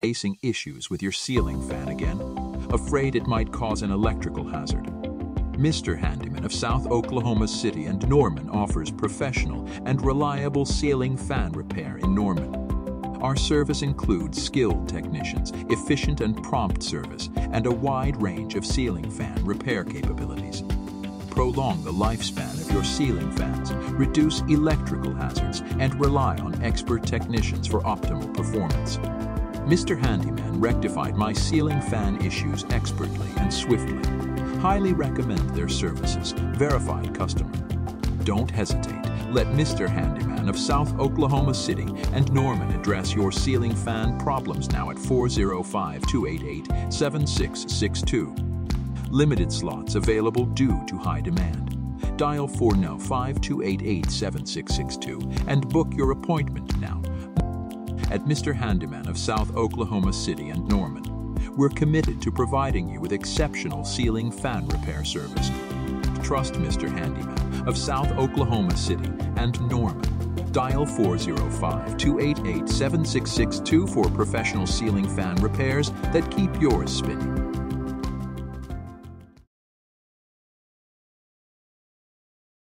Facing issues with your ceiling fan again? Afraid it might cause an electrical hazard? Mr. Handyman of South Oklahoma City and Norman offers professional and reliable ceiling fan repair in Norman. Our service includes skilled technicians, efficient and prompt service, and a wide range of ceiling fan repair capabilities. Prolong the lifespan of your ceiling fans, reduce electrical hazards, and rely on expert technicians for optimal performance. Mr. Handyman rectified my ceiling fan issues expertly and swiftly. Highly recommend their services. Verified customer. Don't hesitate. Let Mr. Handyman of South Oklahoma City and Norman address your ceiling fan problems now at 405-288-7662. Limited slots available due to high demand. Dial 405-288-7662 and book your appointment now. At Mr. Handyman of South Oklahoma City and Norman, we're committed to providing you with exceptional ceiling fan repair service. Trust Mr. Handyman of South Oklahoma City and Norman. Dial 405-288-7662 for professional ceiling fan repairs that keep yours spinning.